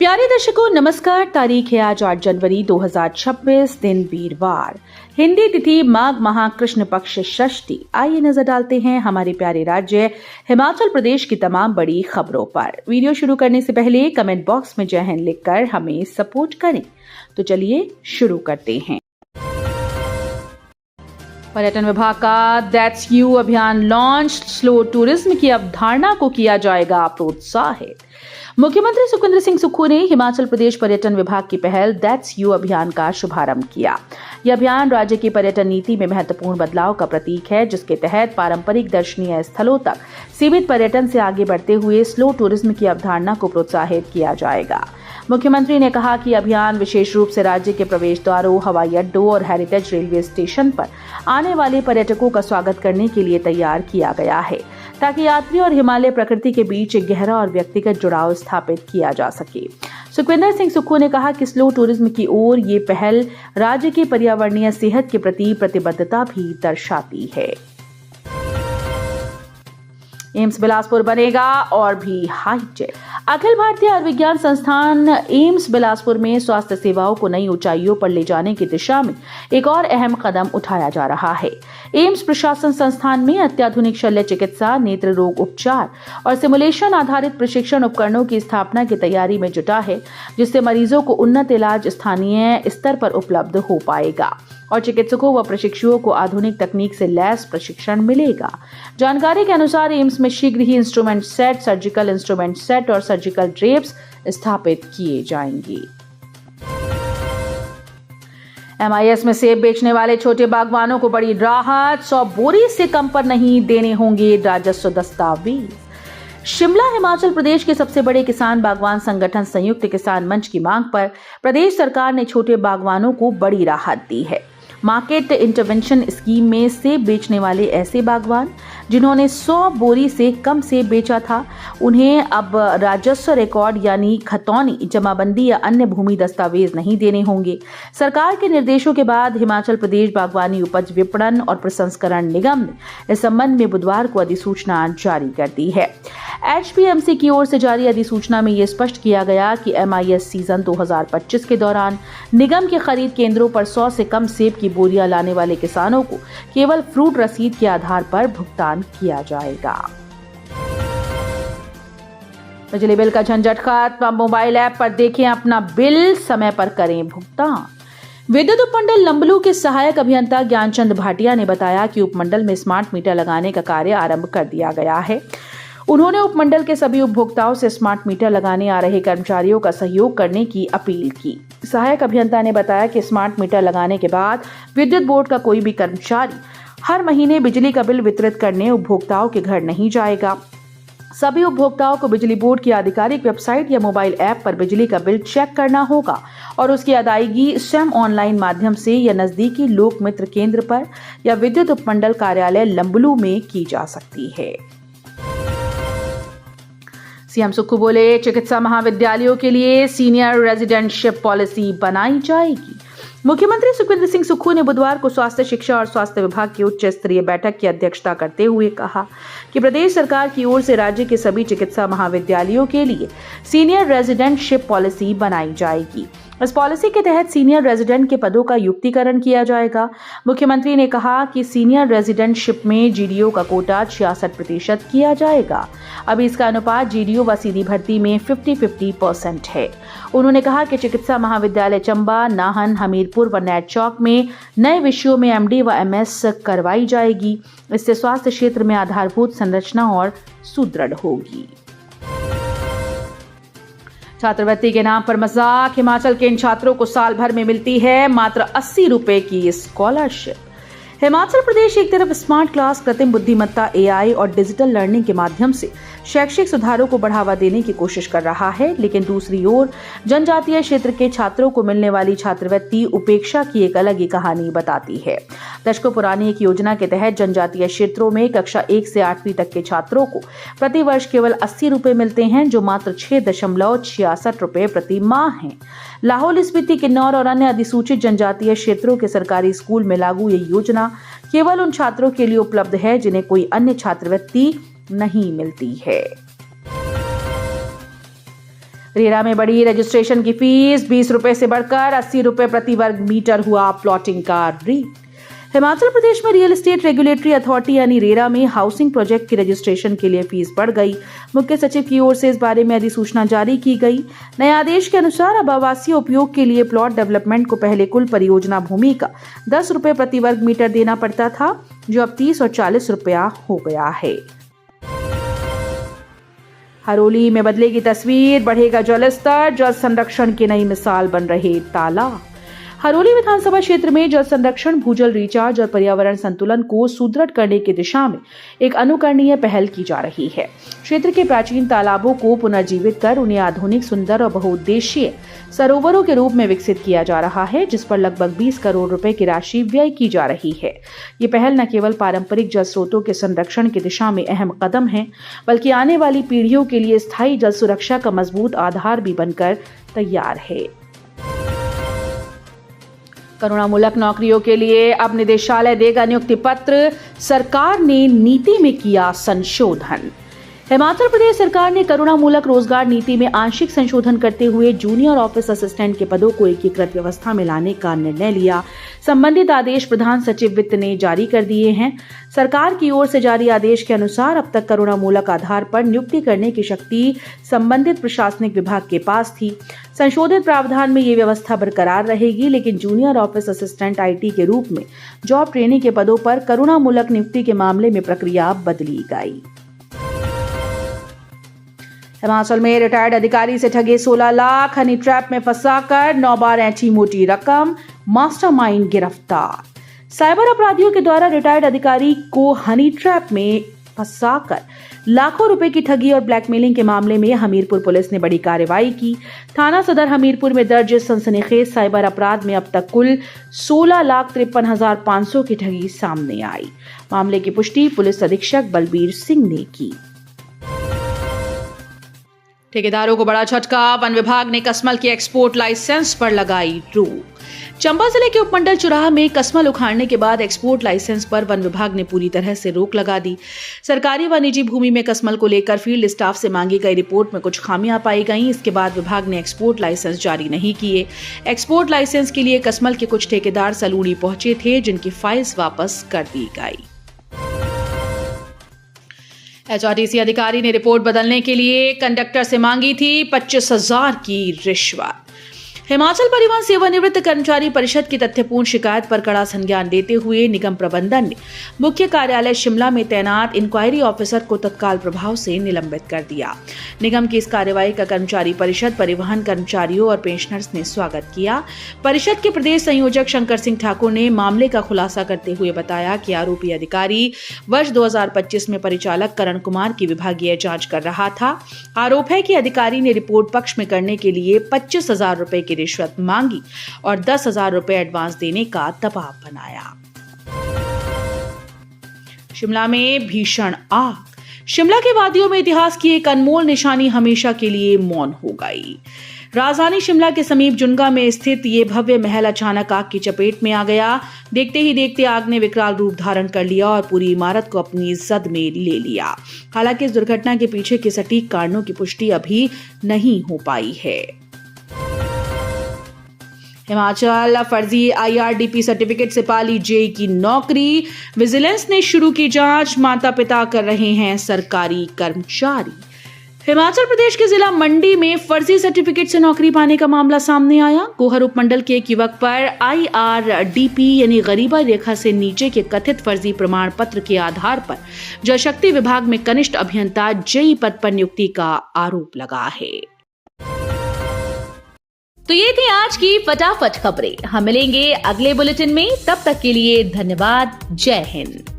प्यारे दर्शकों नमस्कार। तारीख है आज 8 जनवरी 2026, दिन वीरवार, हिंदी तिथि माघ माह कृष्ण पक्ष षष्ठी। आइए नजर डालते हैं हमारे प्यारे राज्य हिमाचल प्रदेश की तमाम बड़ी खबरों पर। वीडियो शुरू करने से पहले कमेंट बॉक्स में जय हिंद लिखकर हमें सपोर्ट करें। तो चलिए शुरू करते हैं। पर्यटन विभाग का दैट्स यू अभियान लॉन्च, स्लो टूरिज्म की अवधारणा को किया जाएगा प्रोत्साहित। मुख्यमंत्री सुखविंदर सिंह सुक्खू ने हिमाचल प्रदेश पर्यटन विभाग की पहल दैट्स यू अभियान का शुभारंभ किया। यह अभियान राज्य की पर्यटन नीति में महत्वपूर्ण बदलाव का प्रतीक है, जिसके तहत पारंपरिक दर्शनीय स्थलों तक सीमित पर्यटन से आगे बढ़ते हुए स्लो टूरिज्म की अवधारणा को प्रोत्साहित किया जाएगा। मुख्यमंत्री ने कहा कि अभियान विशेष रूप से राज्य के प्रवेश द्वारों, हवाई अड्डों और हेरिटेज रेलवे स्टेशन पर आने वाले पर्यटकों का स्वागत करने के लिए तैयार किया गया है, ताकि यात्री और हिमालय प्रकृति के बीच एक गहरा और व्यक्तिगत जुड़ाव स्थापित किया जा सके। सुखविंदर सिंह सुक्खू ने कहा कि स्लो टूरिज्म की ओर ये पहल राज्य की पर्यावरणीय सेहत के प्रति प्रतिबद्धता भी दर्शाती है। एम्स बिलासपुर बनेगा और भी हाईटेक। अखिल भारतीय आयुर्विज्ञान संस्थान एम्स बिलासपुर में स्वास्थ्य सेवाओं को नई ऊंचाइयों पर ले जाने की दिशा में एक और अहम कदम उठाया जा रहा है। एम्स प्रशासन संस्थान में अत्याधुनिक शल्य चिकित्सा, नेत्र रोग उपचार और सिमुलेशन आधारित प्रशिक्षण उपकरणों की स्थापना की तैयारी में जुटा है, जिससे मरीजों को उन्नत इलाज स्थानीय स्तर पर उपलब्ध हो पाएगा और चिकित्सकों व प्रशिक्षुओं को आधुनिक तकनीक से लैस प्रशिक्षण मिलेगा। जानकारी के अनुसार एम्स में शीघ्र ही instrument set, surgical instrument set और सर्जिकल ड्रेप्स स्थापित किए जाएंगे। MIS में सेब बेचने वाले छोटे बागवानों को बड़ी राहत, 100 बोरी से कम पर नहीं देने होंगे राजस्व दस्तावेज। शिमला हिमाचल प्रदेश के सबसे बड़े किसान बागवान संगठन संयुक्त किसान मंच की मांग पर प्रदेश सरकार ने छोटे बागवानों को बड़ी राहत दी है। मार्केट इंटरवेंशन स्कीम में सेब बेचने वाले ऐसे बागवान जिन्होंने 100 बोरी से कम सेब बेचा था, उन्हें अब राजस्व रिकॉर्ड यानी खतौनी, जमाबंदी या अन्य भूमि दस्तावेज नहीं देने होंगे। सरकार के निर्देशों के बाद हिमाचल प्रदेश बागवानी उपज विपणन और प्रसंस्करण निगम ने इस संबंध में बुधवार को अधिसूचना जारी कर दी है। HPMC की ओर से जारी अधिसूचना में यह स्पष्ट किया गया कि MIS सीजन 2025 के दौरान निगम के खरीद केंद्रों पर 100 से कम सेब की बोरियां लाने वाले किसानों को केवल फ्रूट रसीद के आधार पर भुगतान किया जाएगा। बिजली बिल का झंझट खत्म, मोबाइल ऐप पर देखें अपना बिल, समय पर करें भुगतान। विद्युत उपमंडल लंबलू के सहायक अभियंता ज्ञानचंद भाटिया ने बताया कि उपमंडल में स्मार्ट मीटर लगाने का कार्य आरंभ कर दिया गया है। उन्होंने उपमंडल के सभी उपभोक्ताओं से स्मार्ट मीटर लगाने आ रहे कर्मचारियों का सहयोग करने की अपील की। सहायक अभियंता ने बताया कि स्मार्ट मीटर लगाने के बाद विद्युत बोर्ड का कोई भी कर्मचारी हर महीने बिजली का बिल वितरित करने उपभोक्ताओं के घर नहीं जाएगा। सभी उपभोक्ताओं को बिजली बोर्ड की आधिकारिक वेबसाइट या मोबाइल ऐप पर बिजली का बिल चेक करना होगा और उसकी अदायगी स्वयं ऑनलाइन माध्यम से या नजदीकी लोक मित्र केंद्र पर या विद्युत उपमंडल कार्यालय लंबलू में की जा सकती है। सीएम सुक्खू बोले, चिकित्सा महाविद्यालयों के लिए सीनियर रेजिडेंटशिप पॉलिसी बनाई जाएगी। मुख्यमंत्री सुखविंदर सिंह सुक्खू ने बुधवार को स्वास्थ्य शिक्षा और स्वास्थ्य विभाग की उच्च स्तरीय बैठक की अध्यक्षता करते हुए कहा कि प्रदेश सरकार की ओर से राज्य के सभी चिकित्सा महाविद्यालयों के लिए सीनियर रेजिडेंटशिप पॉलिसी बनाई जाएगी। इस पॉलिसी के तहत सीनियर रेजिडेंट के पदों का युक्तिकरण किया जाएगा। मुख्यमंत्री ने कहा कि सीनियर रेजिडेंटशिप में GDO का कोटा 66% किया जाएगा। अभी इसका अनुपात GDO व सीधी भर्ती में 50-50% है। उन्होंने कहा कि चिकित्सा महाविद्यालय चंबा, नाहन, हमीरपुर व नैट चौक में नए विषयों में MD व MS करवाई जाएगी। इससे स्वास्थ्य क्षेत्र में आधारभूत संरचना और सुदृढ़ होगी। छात्रवृत्ति के नाम पर मजाक, हिमाचल के इन छात्रों को साल भर में मिलती है मात्र 80 रुपए की स्कॉलरशिप। हिमाचल प्रदेश एक तरफ स्मार्ट क्लास, कृत्रिम बुद्धिमत्ता, AI और डिजिटल लर्निंग के माध्यम से शैक्षिक सुधारों को बढ़ावा देने की कोशिश कर रहा है, लेकिन दूसरी ओर जनजातीय क्षेत्र के छात्रों को मिलने वाली छात्रवृत्ति उपेक्षा की एक अलग ही कहानी बताती है। दशकों पुरानी एक योजना के तहत जनजातीय क्षेत्रों में कक्षा 1 से 8वीं तक के छात्रों को प्रति वर्ष केवल 80 रुपए मिलते हैं, जो मात्र 6.66 रुपए प्रति माह हैं। लाहौल स्पीति, किन्नौर और अन्य अधिसूचित जनजातीय क्षेत्रों के सरकारी स्कूल में लागू ये योजना केवल उन छात्रों के लिए उपलब्ध है जिन्हें कोई अन्य छात्रवृत्ति नहीं मिलती है। रेरा में बढ़ी रजिस्ट्रेशन की फीस, 20 रुपए से बढ़कर 80 रुपए प्रति वर्ग मीटर हुआ प्लॉटिंग का रेट। हिमाचल प्रदेश में रियल एस्टेट रेगुलेटरी अथॉरिटी यानी रेरा में हाउसिंग प्रोजेक्ट की रजिस्ट्रेशन के लिए फीस बढ़ गई। मुख्य सचिव की ओर से इस बारे में अधिसूचना जारी की गई। नए आदेश के अनुसार अब आवासीय उपयोग के लिए प्लॉट डेवलपमेंट को पहले कुल परियोजना भूमि का 10 रुपए प्रति वर्ग मीटर देना पड़ता था, जो अब 30 और 40 रुपया हो गया है। हरोली में बदलेगी तस्वीर, बढ़ेगा जलस्तर, जल संरक्षण की नई मिसाल बन रहे तालाब। हरोली विधानसभा क्षेत्र में जल संरक्षण, भूजल रिचार्ज और पर्यावरण संतुलन को सुदृढ़ करने की दिशा में एक अनुकरणीय पहल की जा रही है। क्षेत्र के प्राचीन तालाबों को पुनर्जीवित कर उन्हें आधुनिक, सुंदर और बहुउद्देशीय सरोवरों के रूप में विकसित किया जा रहा है, जिस पर लगभग 20 करोड़ रुपए की राशि व्यय की जा रही है। ये पहल न केवल पारंपरिक जल स्रोतों के संरक्षण की दिशा में अहम कदम है, बल्कि आने वाली पीढ़ियों के लिए स्थायी जल सुरक्षा का मजबूत आधार भी बनकर तैयार है। करुणामूलक नौकरियों के लिए अब निदेशालय देगा नियुक्ति पत्र, सरकार ने नीति में किया संशोधन। हिमाचल प्रदेश सरकार ने करुणामूलक रोजगार नीति में आंशिक संशोधन करते हुए जूनियर ऑफिस असिस्टेंट के पदों को एकीकृत व्यवस्था में लाने का निर्णय लिया। संबंधित आदेश प्रधान सचिव वित्त ने जारी कर दिए हैं। सरकार की ओर से जारी आदेश के अनुसार अब तक करुणामूलक आधार पर नियुक्ति करने की शक्ति संबंधित प्रशासनिक विभाग के पास थी। संशोधित प्रावधान में ये व्यवस्था बरकरार रहेगी, लेकिन जूनियर ऑफिस असिस्टेंट IT के रूप में जॉब ट्रेनिंग के पदों पर करुणामूलक नियुक्ति के मामले में प्रक्रिया बदली गई। हिमाचल में रिटायर्ड अधिकारी से ठगे 16 लाख, हनी ट्रैप में फंसाकर 9 बार ऐंठी मोटी रकम, मास्टरमाइंड गिरफ्तार। साइबर अपराधियों के द्वारा रिटायर्ड अधिकारी को हनी ट्रैप में फंसाकर लाखों रुपए की ठगी और ब्लैकमेलिंग के मामले में हमीरपुर पुलिस ने बड़ी कार्रवाई की। थाना सदर हमीरपुर में दर्ज सनसनीखेज साइबर अपराध में अब तक कुल 16,53,500 की ठगी सामने आई। मामले की पुष्टि पुलिस अधीक्षक बलबीर सिंह ने की। ठेकेदारों को बड़ा झटका, वन विभाग ने कसमल के एक्सपोर्ट लाइसेंस पर लगाई रोक। चंबा जिले के उपमंडल चुराह में कसमल उखाड़ने के बाद एक्सपोर्ट लाइसेंस पर वन विभाग ने पूरी तरह से रोक लगा दी। सरकारी व निजी भूमि में कसमल को लेकर फील्ड स्टाफ से मांगी गई रिपोर्ट में कुछ खामियां पाई गईं। इसके बाद विभाग ने एक्सपोर्ट लाइसेंस जारी नहीं किए। एक्सपोर्ट लाइसेंस के लिए कसमल के कुछ ठेकेदार सलूणी पहुंचे थे, जिनकी फाइल्स वापस कर दी गई। HRTC अधिकारी ने रिपोर्ट बदलने के लिए कंडक्टर से मांगी थी 25,000 की रिश्वत। हिमाचल परिवहन सेवानिवृत्त कर्मचारी परिषद की तथ्यपूर्ण शिकायत पर कड़ा संज्ञान लेते हुए निगम प्रबंधन ने मुख्य कार्यालय शिमला में तैनात इंक्वायरी ऑफिसर को तत्काल प्रभाव से निलंबित कर दिया। निगम की इस कार्रवाई का कर्मचारी परिषद, परिवहन कर्मचारियों और पेंशनर्स ने स्वागत किया। परिषद के प्रदेश संयोजक शंकर सिंह ठाकुर ने मामले का खुलासा करते हुए बताया कि आरोपी अधिकारी वर्ष 2025 में परिचालक करण कुमार की विभागीय जांच कर रहा था। आरोप है कि अधिकारी ने रिपोर्ट पक्ष में करने के लिए 25,000 रुपए की रिश्वत मांगी और 10,000 रुपए एडवांस देने का दबाव बनाया। शिमला में भीषण आग। शिमला के वादियों में इतिहास की एक अनमोल निशानी हमेशा के लिए मौन हो गई। राजधानी शिमला के समीप जुनगा में स्थित ये भव्य महल अचानक आग की चपेट में आ गया। देखते ही देखते आग ने विकराल रूप धारण कर लिया और पूरी इमारत को अपनी जद में ले लिया। हालांकि इस दुर्घटना के पीछे के सटीक कारणों की पुष्टि अभी नहीं हो पाई है। हिमाचल फर्जी IRDP सर्टिफिकेट से पाली JEE की नौकरी, विजिलेंस ने शुरू की जांच, माता पिता कर रहे हैं सरकारी कर्मचारी। हिमाचल प्रदेश के जिला मंडी में फर्जी सर्टिफिकेट से नौकरी पाने का मामला सामने आया। गोहर उपमंडल के एक युवक पर IRDP यानी गरीबी रेखा से नीचे के कथित फर्जी प्रमाण पत्र के आधार पर जल शक्ति विभाग में कनिष्ठ अभियंता JEE पद पर नियुक्ति का आरोप लगा है। तो ये थी आज की फटाफट खबरें। हम मिलेंगे अगले बुलेटिन में, तब तक के लिए धन्यवाद। जय हिंद।